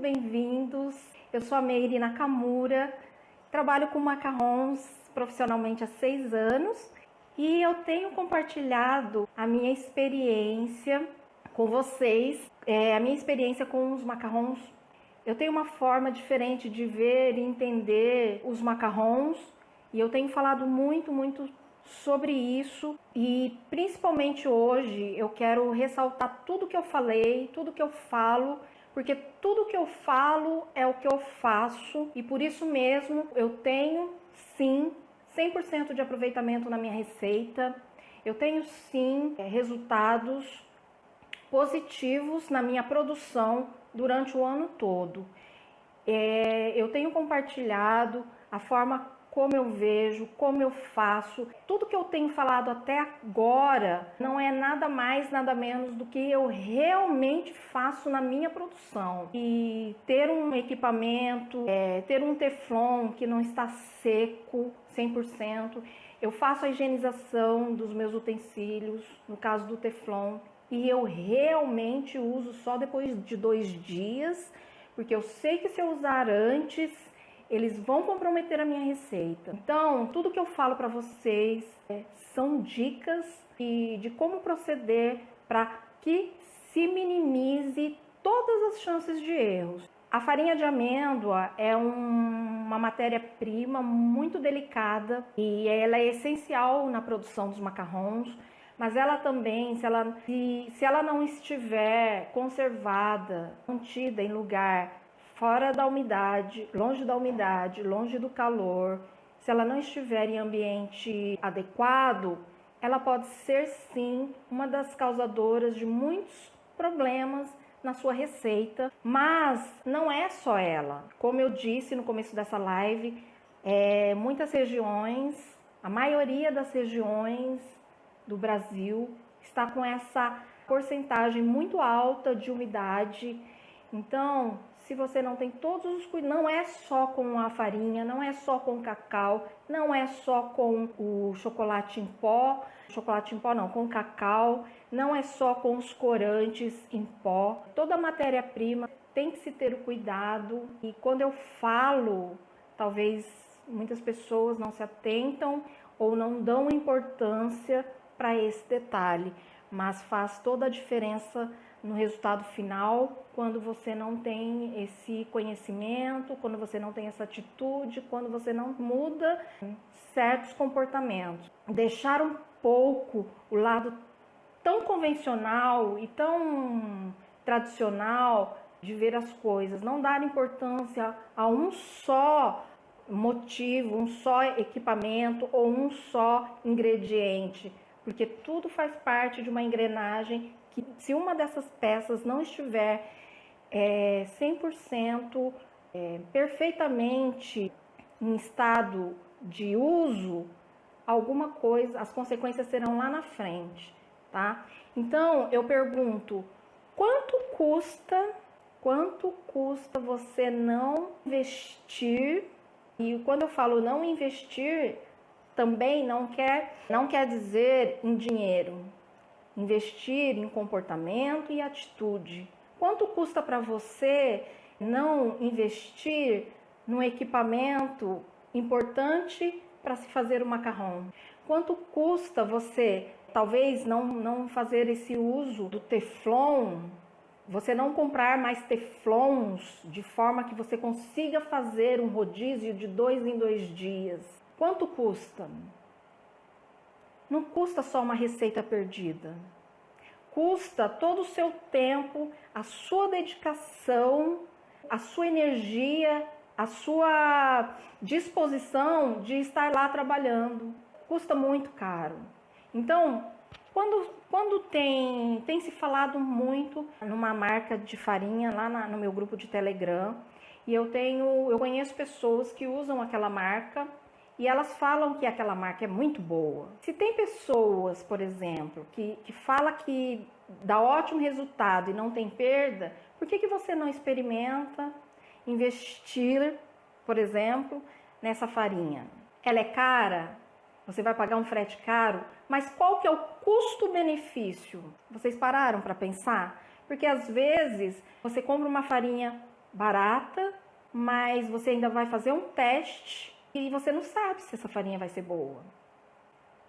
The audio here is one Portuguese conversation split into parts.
bem-vindos. Eu sou a Meire Nakamura, trabalho com macarrons profissionalmente há 6 anos e eu tenho compartilhado a minha experiência com vocês, a minha experiência com os macarrons. Eu tenho uma forma diferente de ver e entender os macarrons e eu tenho falado muito sobre isso e principalmente hoje eu quero ressaltar tudo que eu falei, tudo que eu falo, porque tudo que eu falo é o que eu faço e por isso mesmo eu tenho sim 100% de aproveitamento na minha receita, eu tenho sim resultados positivos na minha produção durante o ano todo. Eu tenho compartilhado a forma como eu vejo, como eu faço. Tudo que eu tenho falado até agora não é nada mais, nada menos do que eu realmente faço na minha produção. E ter um equipamento, ter um teflon que não está seco 100%. Eu faço a higienização dos meus utensílios, no caso do teflon, e eu realmente uso só depois de 2 dias, porque eu sei que se eu usar antes, eles vão comprometer a minha receita. Então, tudo que eu falo para vocês são dicas de como proceder para que se minimize todas as chances de erros. A farinha de amêndoa é uma matéria-prima muito delicada e ela é essencial na produção dos macarrons, mas ela também, se ela não estiver conservada, mantida em lugar fora da umidade, longe do calor, se ela não estiver em ambiente adequado, ela pode ser sim uma das causadoras de muitos problemas na sua receita, mas não é só ela. Como eu disse no começo dessa live, muitas regiões, a maioria das regiões do Brasil está com essa porcentagem muito alta de umidade. Então, se você não tem todos os cuidados, não é só com a farinha, não é só com o cacau, não é só com o chocolate em pó não, com o cacau, não é só com os corantes em pó. Toda matéria-prima tem que se ter o cuidado e quando eu falo, talvez muitas pessoas não se atentam ou não dão importância para esse detalhe, mas faz toda a diferença no resultado final, quando você não tem esse conhecimento, quando você não tem essa atitude, quando você não muda certos comportamentos. Deixar um pouco o lado tão convencional e tão tradicional de ver as coisas, não dar importância a um só motivo, um só equipamento ou um só ingrediente, porque tudo faz parte de uma engrenagem que se uma dessas peças não estiver 100% perfeitamente em estado de uso, alguma coisa, as consequências serão lá na frente, tá? Então, eu pergunto, quanto custa você não investir? E quando eu falo não investir, também não quer dizer em dinheiro. Investir em comportamento e atitude. Quanto custa para você não investir num equipamento importante para se fazer o macarrão? Quanto custa você, talvez, não fazer esse uso do teflon, você não comprar mais teflons de forma que você consiga fazer um rodízio de 2 em 2 dias? Quanto custa? Não custa só uma receita perdida. Custa todo o seu tempo, a sua dedicação, a sua energia, a sua disposição de estar lá trabalhando. Custa muito caro. Então, quando tem se falado muito numa marca de farinha lá no meu grupo de Telegram, e eu conheço pessoas que usam aquela marca e elas falam que aquela marca é muito boa. Se tem pessoas, por exemplo, que fala que dá ótimo resultado e não tem perda, por que você não experimenta investir, por exemplo, nessa farinha? Ela é cara? Você vai pagar um frete caro? Mas qual que é o custo-benefício? Vocês pararam para pensar? Porque às vezes você compra uma farinha barata, mas você ainda vai fazer um teste e você não sabe se essa farinha vai ser boa.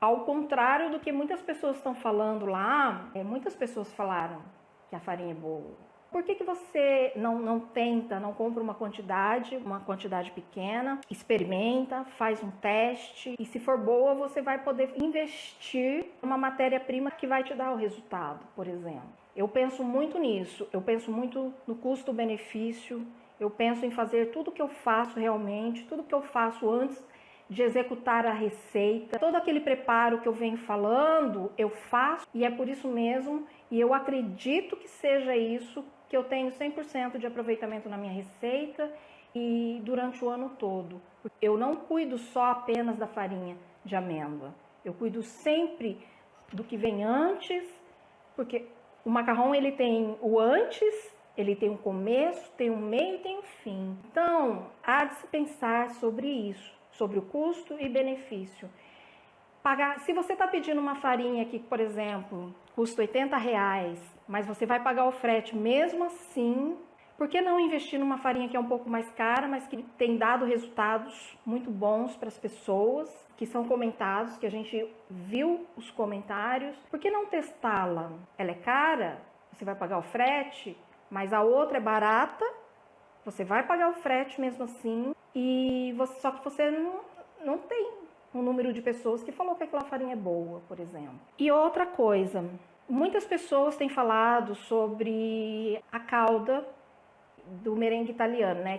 Ao contrário do que muitas pessoas estão falando lá, muitas pessoas falaram que a farinha é boa. Por que você não tenta, não compra uma quantidade pequena, experimenta, faz um teste e se for boa você vai poder investir numa matéria-prima que vai te dar o resultado, por exemplo. Eu penso muito nisso, eu penso muito no custo-benefício, eu penso em fazer tudo que eu faço realmente, tudo que eu faço antes de executar a receita, todo aquele preparo que eu venho falando, eu faço e é por isso mesmo, e eu acredito que seja isso, que eu tenho 100% de aproveitamento na minha receita e durante o ano todo. Eu não cuido só apenas da farinha de amêndoa, eu cuido sempre do que vem antes, porque o macarrão ele tem o antes, ele tem um começo, tem um meio e tem um fim. Então, há de se pensar sobre isso, sobre o custo e benefício. Se você está pedindo uma farinha que, por exemplo, custa R$80, mas você vai pagar o frete mesmo assim, por que não investir numa farinha que é um pouco mais cara, mas que tem dado resultados muito bons para as pessoas, que são comentados, que a gente viu os comentários? Por que não testá-la? Ela é cara, você vai pagar o frete, mas a outra é barata, você vai pagar o frete mesmo assim, só que você não tem um número de pessoas que falou que aquela farinha é boa, por exemplo. E outra coisa, muitas pessoas têm falado sobre a calda do merengue italiano, né?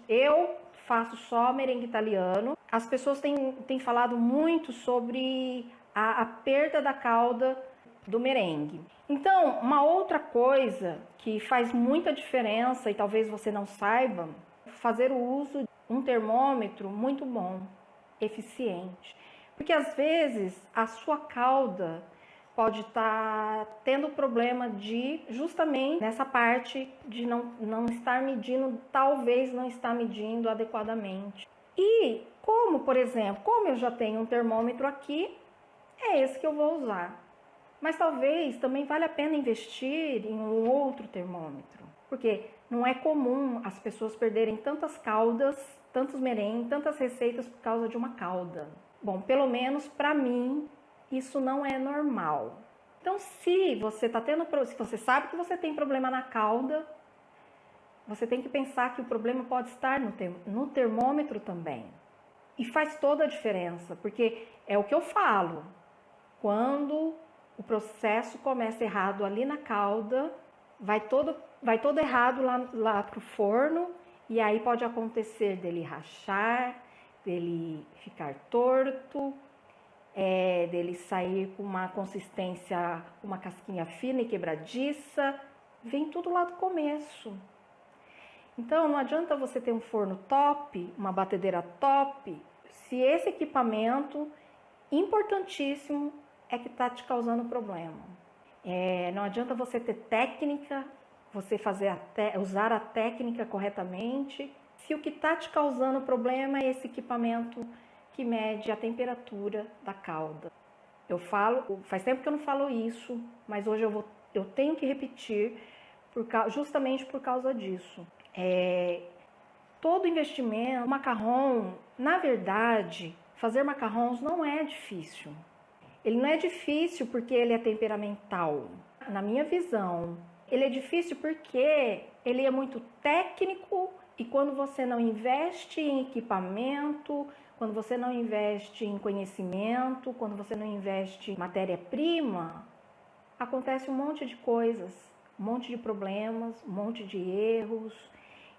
Eu faço só merengue italiano. As pessoas têm falado muito sobre a perda da calda do merengue. Então, uma outra coisa que faz muita diferença e talvez você não saiba, fazer o uso de um termômetro muito bom, eficiente. Porque às vezes a sua calda pode estar tendo problema justamente nessa parte de não estar medindo, talvez não estar medindo adequadamente. E por exemplo, como eu já tenho um termômetro aqui, é esse que eu vou usar. Mas talvez também valha a pena investir em um outro termômetro, porque não é comum as pessoas perderem tantas caldas, tantos merengues, tantas receitas por causa de uma calda. Bom, pelo menos para mim, isso não é normal. Então, se você sabe que você tem problema na calda, você tem que pensar que o problema pode estar no termômetro também. E faz toda a diferença, porque é o que eu falo. Quando o processo começa errado ali na calda, vai todo errado lá pro forno, e aí pode acontecer dele rachar, dele ficar torto, dele sair com uma consistência, uma casquinha fina e quebradiça, vem tudo lá do começo. Então não adianta você ter um forno top, uma batedeira top, se esse equipamento importantíssimo é que está te causando problema. Não adianta você ter técnica, você usar a técnica corretamente, se o que está te causando problema é esse equipamento que mede a temperatura da calda. Faz tempo que eu não falo isso, mas hoje eu tenho que repetir justamente por causa disso. Todo investimento, macarrão, na verdade, fazer macarrons não é difícil. Ele não é difícil porque ele é temperamental. Na minha visão, ele é difícil porque ele é muito técnico e quando você não investe em equipamento, quando você não investe em conhecimento, quando você não investe em matéria-prima, acontece um monte de coisas, um monte de problemas, um monte de erros.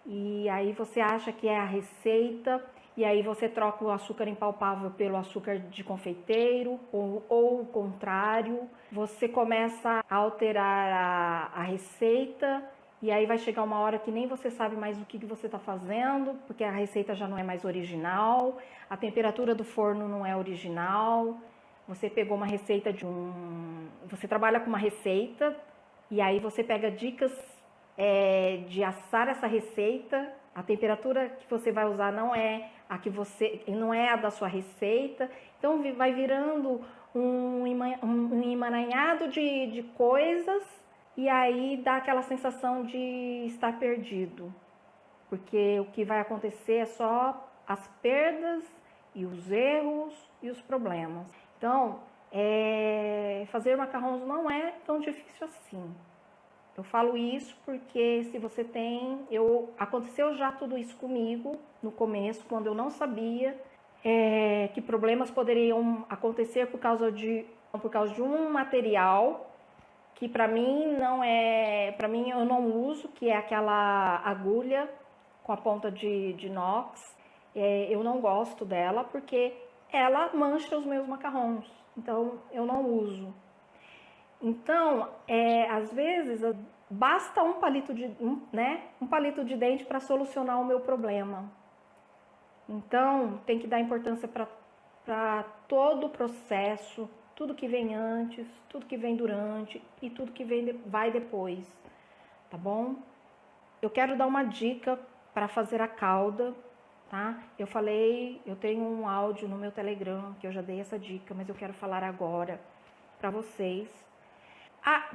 E aí você acha que é a receita, e aí você troca o açúcar impalpável pelo açúcar de confeiteiro, ou o contrário. Você começa a alterar a receita, e aí vai chegar uma hora que nem você sabe mais o que você está fazendo, porque a receita já não é mais original, a temperatura do forno não é original. Você pegou uma receita Você trabalha com uma receita, e aí você pega dicas de assar essa receita, a temperatura que você vai usar não é a da sua receita, então vai virando um emaranhado de coisas, e aí dá aquela sensação de estar perdido, porque o que vai acontecer é só as perdas e os erros e os problemas. Então, fazer macarrões não é tão difícil assim. Eu falo isso porque se você tem... aconteceu já tudo isso comigo no começo, quando eu não sabia que problemas poderiam acontecer por causa de um material que para mim não é... Para mim eu não uso, que é aquela agulha com a ponta de inox. Eu não gosto dela porque ela mancha os meus macarrões. Então eu não uso. Então, às vezes, basta um palito de dente para solucionar o meu problema. Então, tem que dar importância para todo o processo, tudo que vem antes, tudo que vem durante e tudo que vai depois, tá bom? Eu quero dar uma dica para fazer a calda, tá? Eu tenho um áudio no meu Telegram que eu já dei essa dica, mas eu quero falar agora para vocês.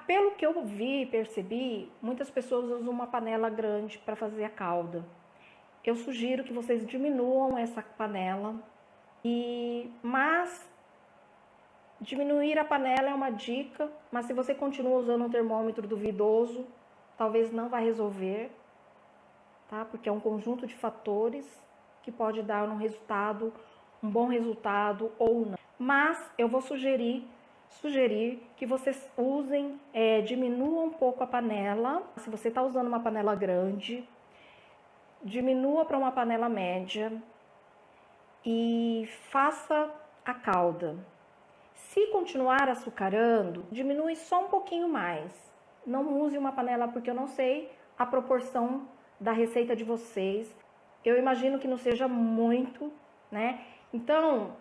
Pelo que eu vi e percebi, muitas pessoas usam uma panela grande para fazer a calda. Eu sugiro que vocês diminuam essa panela, mas diminuir a panela é uma dica, mas se você continua usando um termômetro duvidoso, talvez não vai resolver, tá? Porque é um conjunto de fatores que pode dar um bom resultado ou não. Mas eu vou sugerir que vocês usem, diminuam um pouco a panela. Se você está usando uma panela grande, diminua para uma panela média e faça a calda. Se continuar açucarando, diminui só um pouquinho mais. Não use uma panela, porque eu não sei a proporção da receita de vocês. Eu imagino que não seja muito, né? Então,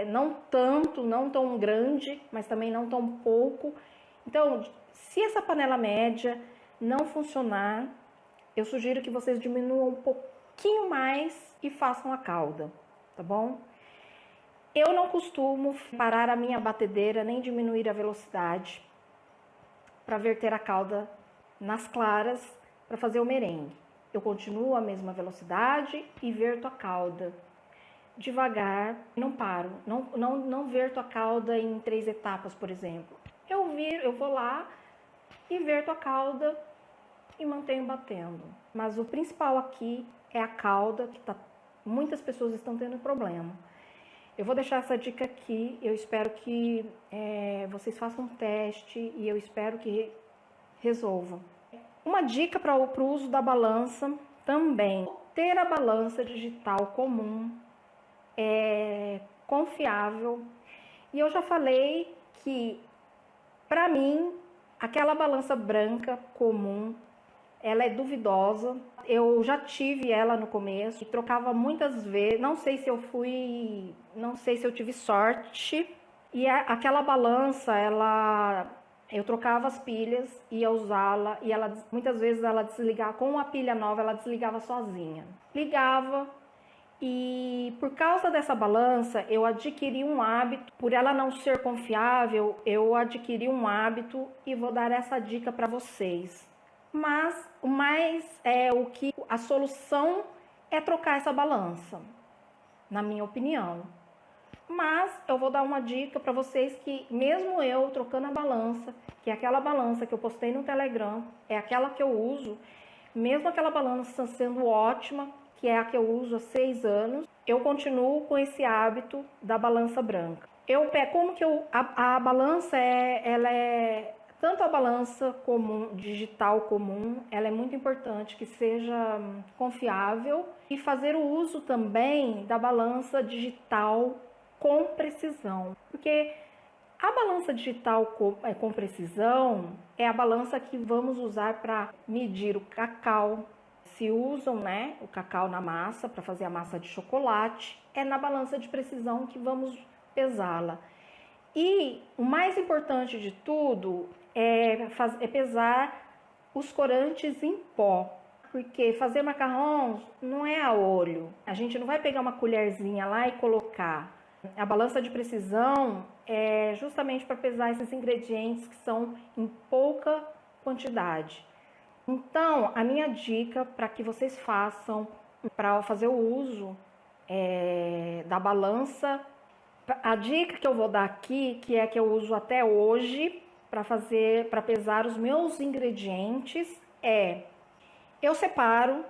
não tão grande, mas também não tão pouco. Então, se essa panela média não funcionar, eu sugiro que vocês diminuam um pouquinho mais e façam a calda, tá bom? Eu não costumo parar a minha batedeira nem diminuir a velocidade para verter a calda nas claras para fazer o merengue. Eu continuo a mesma velocidade e verto a calda devagar, não paro, não verto a calda em 3 etapas, por exemplo. Eu vou lá e verto a calda e mantenho batendo. Mas o principal aqui é a calda, que muitas pessoas estão tendo problema. Eu vou deixar essa dica aqui, eu espero que vocês façam um teste e eu espero que resolvam. Uma dica para o uso da balança também. Ter a balança digital comum é confiável. E eu já falei que, para mim, aquela balança branca comum, ela é duvidosa. Eu já tive ela no começo e trocava muitas vezes. Não sei se eu tive sorte. E aquela balança, eu trocava as pilhas, ia usá-la e muitas vezes ela desligava, com a pilha nova, ela desligava sozinha. Ligava. E por causa dessa balança, eu adquiri um hábito. Por ela não ser confiável, eu adquiri um hábito e vou dar essa dica para vocês. Mas a solução é trocar essa balança, na minha opinião. Mas eu vou dar uma dica para vocês que mesmo eu trocando a balança, que é aquela balança que eu postei no Telegram, é aquela que eu uso, mesmo aquela balança sendo ótima, que é a que eu uso há 6 anos, eu continuo com esse hábito da balança branca. A balança tanto a balança comum, digital comum, ela é muito importante que seja confiável, e fazer o uso também da balança digital com precisão, porque a balança digital com precisão é a balança que vamos usar para medir o cacau. Se usam, né, o cacau na massa para fazer a massa de chocolate, é na balança de precisão que vamos pesá-la. E o mais importante de tudo é pesar os corantes em pó, porque fazer macarrão não é a olho. A gente não vai pegar uma colherzinha lá e colocar. A balança de precisão é justamente para pesar esses ingredientes que são em pouca quantidade. Então, a minha dica para que vocês façam, para fazer o uso da balança, a dica que eu vou dar aqui, que é que eu uso até hoje para pesar os meus ingredientes, eu separo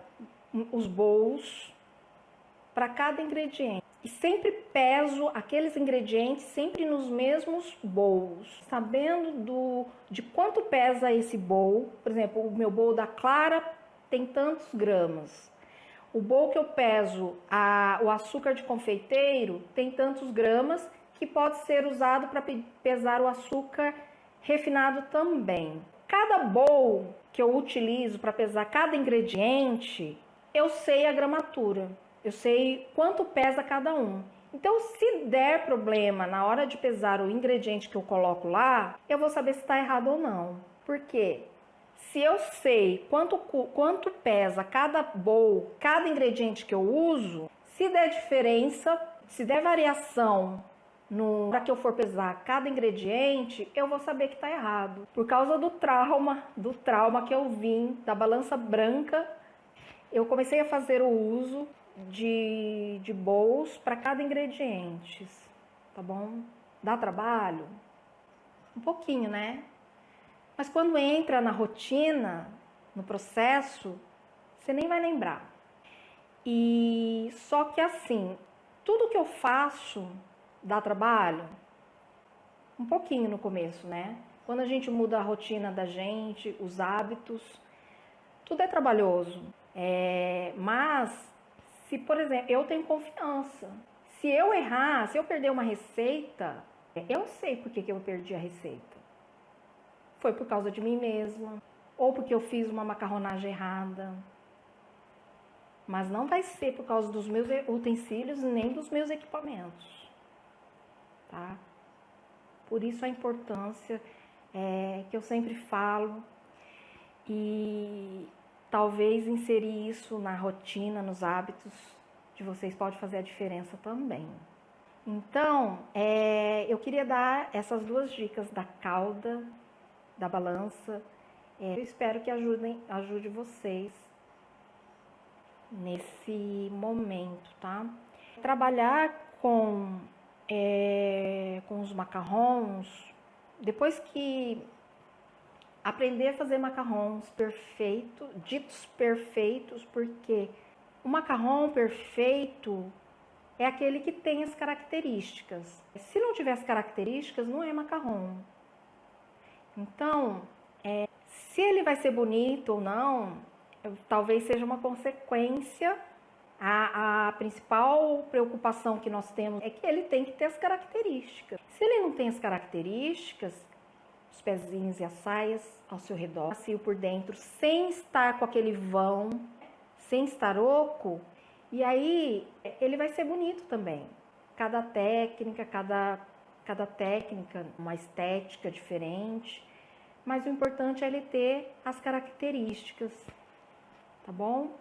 os bowls para cada ingrediente e sempre peso aqueles ingredientes sempre nos mesmos bowls, sabendo de quanto pesa esse bowl. Por exemplo, o meu bowl da clara tem tantos gramas. O bowl que eu peso o açúcar de confeiteiro tem tantos gramas, que pode ser usado para pesar o açúcar refinado também. Cada bowl que eu utilizo para pesar cada ingrediente, eu sei a gramatura, eu sei quanto pesa cada um. Então, se der problema na hora de pesar o ingrediente que eu coloco lá, eu vou saber se está errado ou não. Por quê? Se eu sei quanto pesa cada bowl, cada ingrediente que eu uso, se der diferença, se der variação na hora que eu for pesar cada ingrediente, eu vou saber que está errado. Por causa do trauma que eu vim da balança branca, eu comecei a fazer o uso de bowls para cada ingrediente, tá bom? Dá trabalho? Um pouquinho, né? Mas quando entra na rotina, no processo, você nem vai lembrar. E só que assim, tudo que eu faço dá trabalho? Um pouquinho no começo, né? Quando a gente muda a rotina da gente, os hábitos, tudo é trabalhoso. Mas, se por exemplo, eu tenho confiança. Se eu errar, se eu perder uma receita, eu sei por que eu perdi a receita. Foi por causa de mim mesma, ou porque eu fiz uma macarronagem errada. Mas não vai ser por causa dos meus utensílios nem dos meus equipamentos, tá? Por isso a importância que eu sempre falo, e talvez inserir isso na rotina, nos hábitos de vocês pode fazer a diferença também. Então, eu queria dar essas duas dicas da calda, da balança. Eu espero que ajude vocês nesse momento, tá? Trabalhar com os macarrons, depois que aprender a fazer macarrons ditos perfeitos, porque o macarrão perfeito é aquele que tem as características. Se não tiver as características, não é macarrão. Então, se ele vai ser bonito ou não, talvez seja uma consequência. A principal preocupação que nós temos é que ele tem que ter as características. Se ele não tem as características, os pezinhos e as saias ao seu redor, macio por dentro, sem estar com aquele vão, sem estar oco, e aí ele vai ser bonito também. Cada técnica, uma estética diferente, mas o importante é ele ter as características, tá bom?